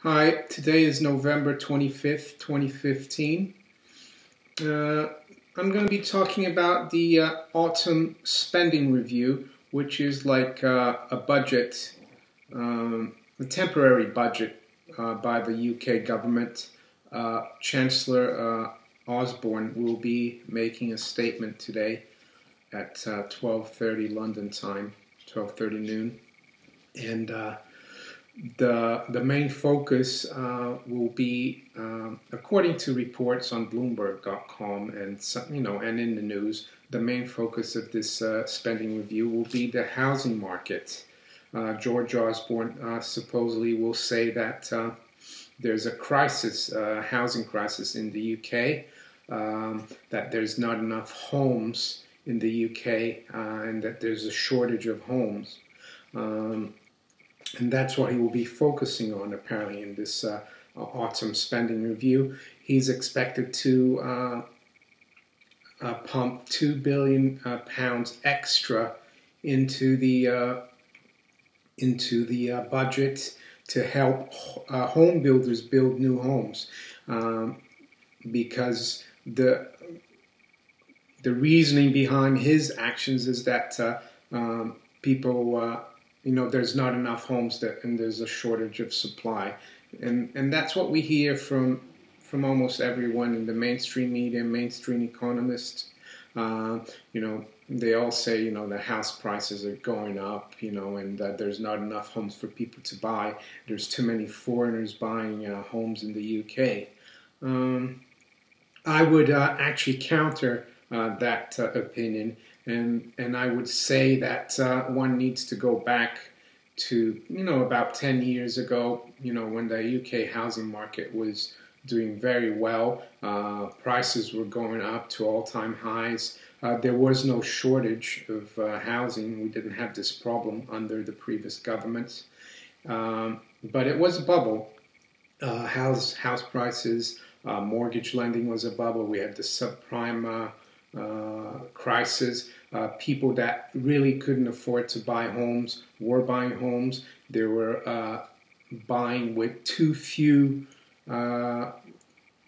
Hi, today is November 25th, 2015. I'm going to be talking about the autumn spending review, which is like a budget, a temporary budget by the UK government. Chancellor Osborne will be making a statement today at 12:30 London time, 12:30 noon. And the main focus will be, according to reports on Bloomberg.com and in the news, the main focus of this spending review will be the housing market. George Osborne supposedly will say that there's a crisis, housing crisis in the UK, that there's not enough homes in the UK, and that there's a shortage of homes. And that's what he will be focusing on, apparently, in this autumn spending review. He's expected to pump £2 billion extra into the budget to help home builders build new homes, because the reasoning behind his actions is that people. There's not enough homes and there's a shortage of supply, and that's what we hear from almost everyone in the mainstream media, mainstream economists. They all say the house prices are going up, and that there's not enough homes for people to buy. There's too many foreigners buying homes in the UK. I would actually counter that opinion. And I would say that one needs to go back to, about 10 years ago, when the UK housing market was doing very well. Prices were going up to all-time highs. There was no shortage of housing. We didn't have this problem under the previous governments. But it was a bubble. House prices, mortgage lending was a bubble. We had the subprime crisis. People that really couldn't afford to buy homes were buying homes. They were buying with too few, not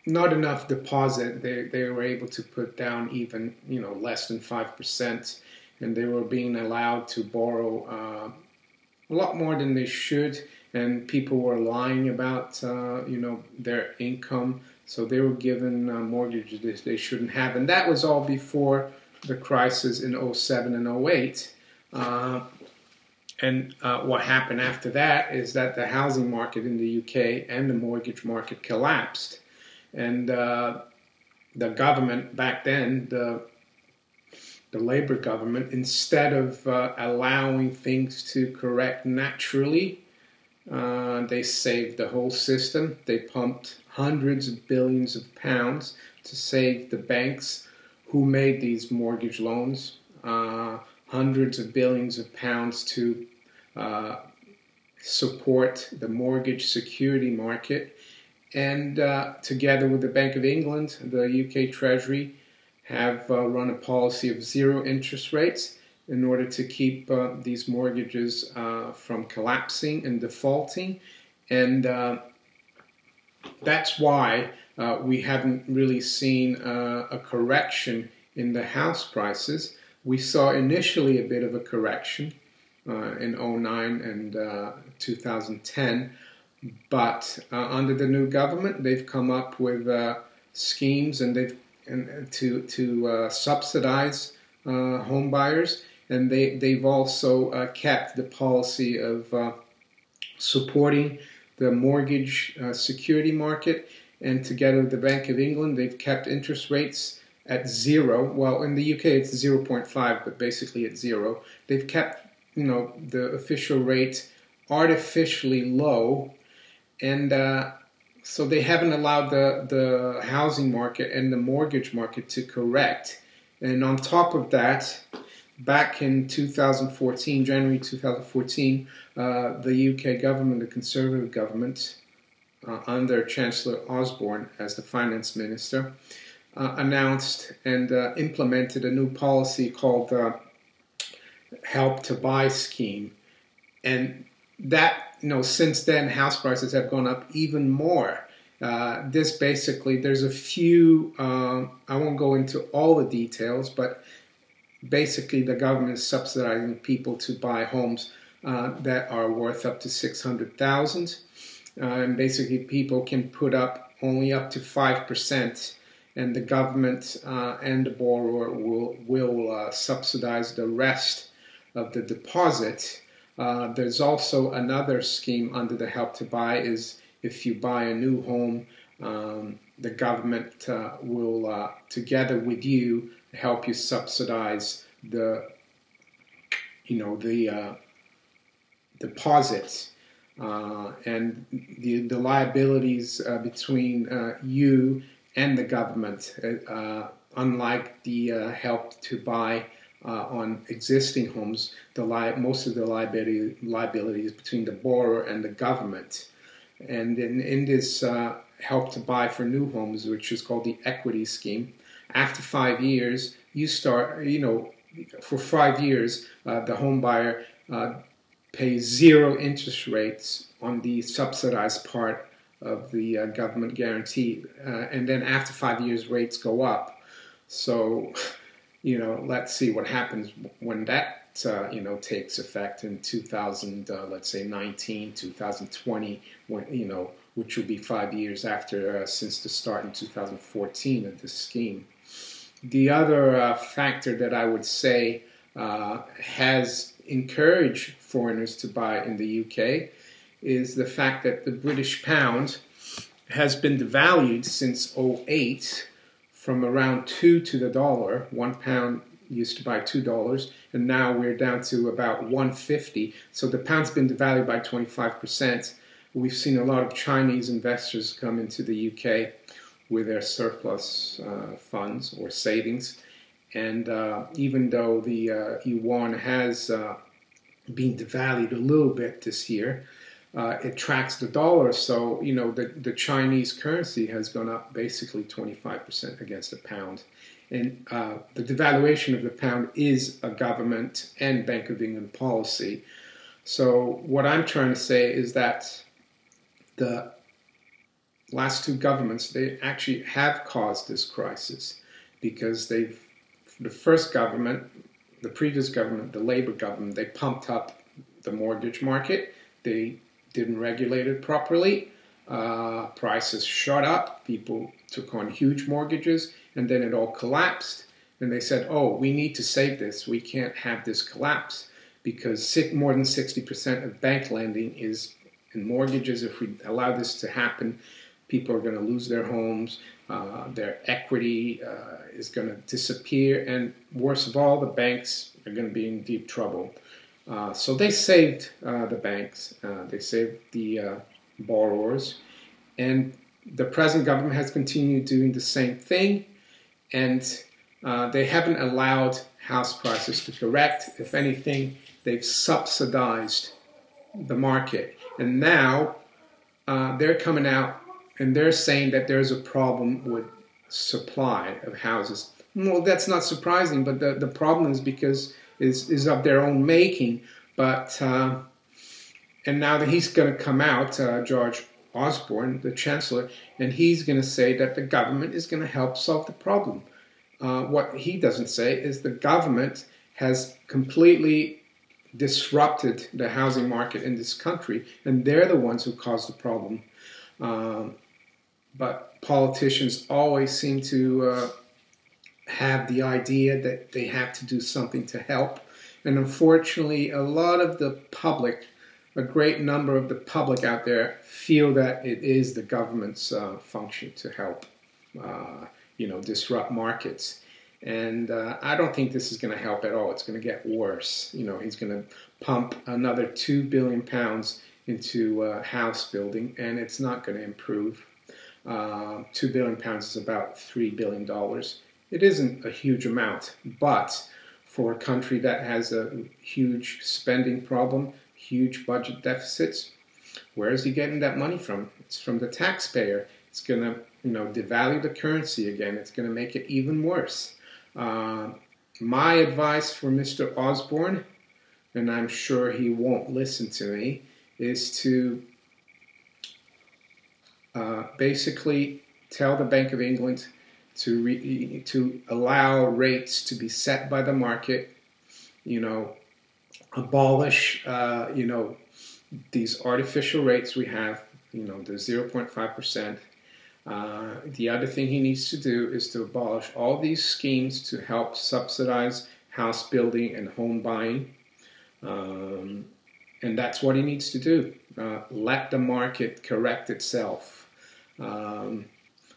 enough deposit. They were able to put down even less than 5%, and they were being allowed to borrow a lot more than they should. And people were lying about their income, so they were given mortgages they shouldn't have, and that was all before the crisis in 07 and 08. And what happened after that is that the housing market in the UK and the mortgage market collapsed. And the government back then, the Labour government, instead of allowing things to correct naturally, they saved the whole system. They pumped hundreds of billions of pounds to save the banks who made these mortgage loans, hundreds of billions of pounds to support the mortgage security market. And together with the Bank of England, the UK Treasury have run a policy of zero interest rates in order to keep these mortgages from collapsing and defaulting. And that's why we haven't really seen a correction in the house prices. We saw initially a bit of a correction in 09 and 2010, but under the new government, they've come up with schemes to subsidize home buyers, and they've also kept the policy of supporting the mortgage security market. And together with the Bank of England, they've kept interest rates at zero. Well, in the UK it's 0.5, but basically it's zero. They've kept, the official rate artificially low, and so they haven't allowed the housing market and the mortgage market to correct. And on top of that, back in 2014, January 2014, the UK government, the Conservative government, under Chancellor Osborne as the finance minister, announced and implemented a new policy called Help to Buy scheme. And that since then, house prices have gone up even more. This basically, there's a few, I won't go into all the details, but basically the government is subsidizing people to buy homes that are worth up to $600,000. And basically people can put up only up to 5%, and the government and the borrower will subsidize the rest of the deposit. There's also another scheme under the Help to Buy is if you buy a new home, the government will, together with you, help you subsidize the deposit and the liabilities between you and the government. Unlike the Help to Buy on existing homes, most of the liabilities between the borrower and the government. And in this Help to Buy for new homes, which is called the equity scheme, after 5 years, you start, for 5 years, the home buyer pays 0 interest rates on the subsidized part of the government guarantee. And then after 5 years, rates go up. So, let's see what happens when that, takes effect in 2019, 2020, when, which will be 5 years after, since the start in 2014 of this scheme. The other factor that I would say has encouraged foreigners to buy in the UK is the fact that the British pound has been devalued since 2008 from around 2 to the dollar. £1 used to buy $2, and now we're down to about 150. So the pound's been devalued by 25%. We've seen a lot of Chinese investors come into the UK with their surplus funds or savings. And even though the yuan has been devalued a little bit this year, it tracks the dollar. So, the Chinese currency has gone up basically 25% against the pound. And the devaluation of the pound is a government and Bank of England policy. So what I'm trying to say is that the last two governments, they actually have caused this crisis, because the first government, the previous government, the Labour government, they pumped up the mortgage market. They didn't regulate it properly. Prices shot up. People took on huge mortgages, and then it all collapsed. And they said, oh, we need to save this. We can't have this collapse, because more than 60% of bank lending is in mortgages. If we allow this to happen, people are going to lose their homes, their equity is going to disappear, and worst of all, the banks are going to be in deep trouble. So they saved the banks, they saved the borrowers, and the present government has continued doing the same thing, and they haven't allowed house prices to correct. If anything, they've subsidized the market, and now they're coming out and they're saying that there's a problem with supply of houses. Well, that's not surprising, but the problem is because is of their own making. But and now that he's going to come out, George Osborne, the Chancellor, and he's going to say that the government is going to help solve the problem. What he doesn't say is the government has completely disrupted the housing market in this country, and they're the ones who caused the problem. But politicians always seem to have the idea that they have to do something to help. And unfortunately, a lot of the public, a great number of the public out there, feel that it is the government's function to help, disrupt markets. And I don't think this is going to help at all. It's going to get worse. He's going to pump another £2 billion into house building, and it's not going to improve. £2 billion is about $3 billion. It isn't a huge amount, but for a country that has a huge spending problem, huge budget deficits, where is he getting that money from? It's from the taxpayer. It's going to, devalue the currency again. It's going to make it even worse. My advice for Mr. Osborne, and I'm sure he won't listen to me, is to basically tell the Bank of England to allow rates to be set by the market, abolish, these artificial rates we have, the 0.5%. The other thing he needs to do is to abolish all these schemes to help subsidize house building and home buying. And that's what he needs to do. Let the market correct itself.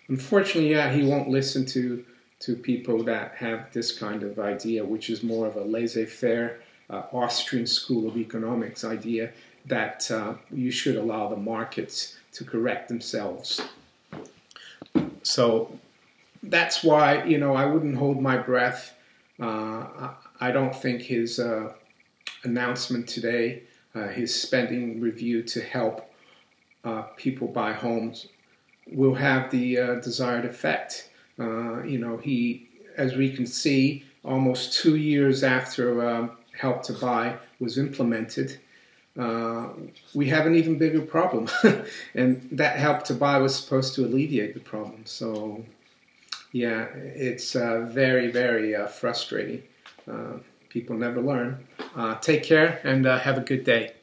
Unfortunately, he won't listen to people that have this kind of idea, which is more of a laissez-faire Austrian school of economics idea that you should allow the markets to correct themselves. So that's why, I wouldn't hold my breath. I don't think his announcement today, his spending review to help people buy homes, will have the desired effect. He, as we can see, almost 2 years after Help to Buy was implemented, we have an even bigger problem. And that Help to Buy was supposed to alleviate the problem. So, yeah, it's very, very frustrating. People never learn. Take care and have a good day.